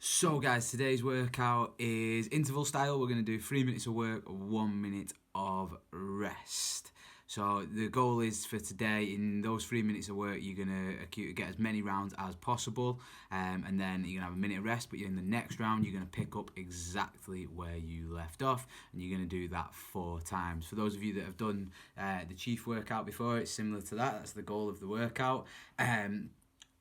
So guys, today's workout is interval style. We're going to do 3 minutes of work, 1 minute of rest. So the goal is for today, in those 3 minutes of work, you're going to get as many rounds as possible, and then you're going to have a minute of rest, but in the next round, you're going to pick up exactly where you left off, and you're going to do that 4 times. For those of you that have done the Chief workout before, it's similar to that. That's the goal of the workout.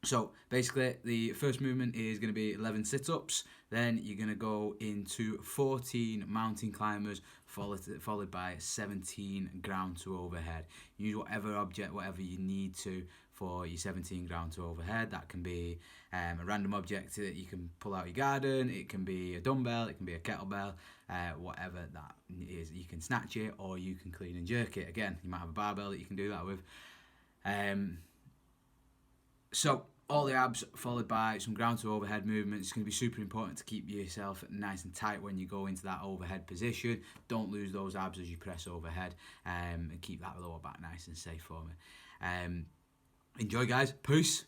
So basically, the first movement is going to be 11 sit-ups. Then you're going to go into 14 mountain climbers, followed by 17 ground to overhead. Use whatever object, whatever you need to for your 17 ground to overhead. That can be a random object that you can pull out your garden. It can be a dumbbell. It can be a kettlebell. Whatever that is, you can snatch it or you can clean and jerk it. Again, you might have a barbell that you can do that with. So all the abs followed by some ground to overhead movements. It's going to be super important to keep yourself nice and tight when you go into that overhead position. Don't lose those abs as you press overhead, and keep that lower back nice and safe for me. Enjoy, guys. Peace.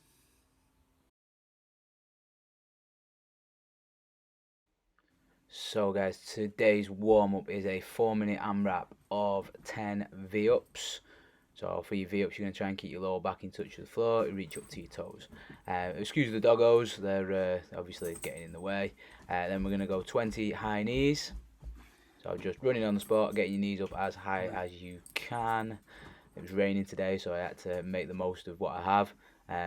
So guys, today's warm-up is a 4-minute AMRAP of 10 V-ups. So for your V-ups, you're going to try and keep your lower back in touch with the floor, reach up to your toes. Excuse the doggos, they're obviously getting in the way. Then we're going to go 20 high knees. So just running on the spot, getting your knees up as high as you can. It was raining today, so I had to make the most of what I have,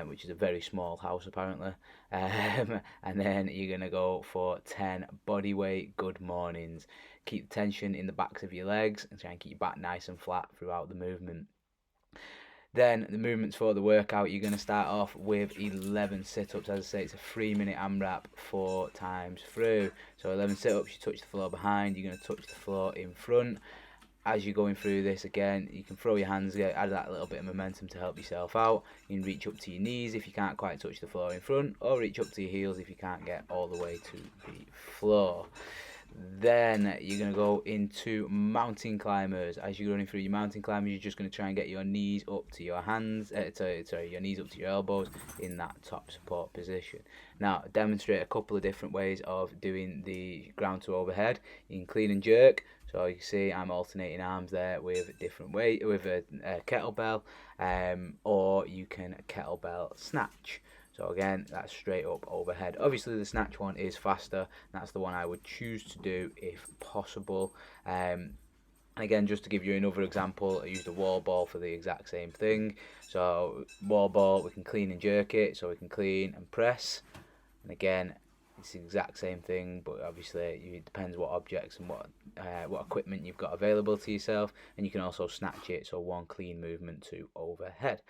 which is a very small house apparently. And then you're going to go for 10 bodyweight good mornings. Keep the tension in the backs of your legs and try and keep your back nice and flat throughout the movement. Then the movements for the workout, you're going to start off with 11 sit-ups. As I say, it's a 3-minute AMRAP 4 times through. So 11 sit-ups, you touch the floor behind, you're going to touch the floor in front. As you're going through this, again, you can throw your hands, add that little bit of momentum to help yourself out. You can reach up to your knees if you can't quite touch the floor in front, or reach up to your heels if you can't get all the way to the floor. Then you're going to go into mountain climbers. As you're running through your mountain climbers, you're just going to try and get your knees up to your hands, your knees up to your elbows in that top support position. Now, demonstrate a couple of different ways of doing the ground to overhead. You can clean and jerk. So you can see I'm alternating arms there with different weight, with a kettlebell, or you can kettlebell snatch. So again, that's straight up overhead. Obviously the snatch one is faster. That's the one I would choose to do if possible. Again, just to give you another example, I used a wall ball for the exact same thing. So wall ball, we can clean and jerk it. So we can clean and press. And again, it's the exact same thing, but obviously it depends what objects and what equipment you've got available to yourself. And you can also snatch it, so one clean movement to overhead.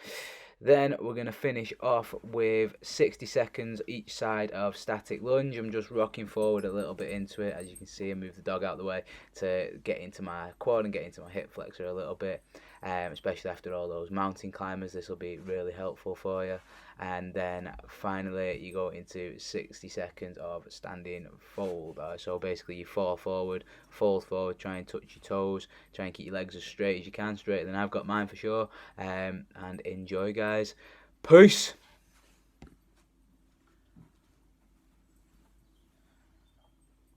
Then we're going to finish off with 60 seconds each side of static lunge. I'm just rocking forward a little bit into it. As you can see, I move the dog out of the way to get into my quad and get into my hip flexor a little bit. Especially after all those mountain climbers, this will be really helpful for you. And then finally you go into 60 seconds of standing fold. So basically you fall forward, fold forward, try and touch your toes, try and keep your legs as straight as you can, straighter than I've got mine for sure. And enjoy, guys. Peace.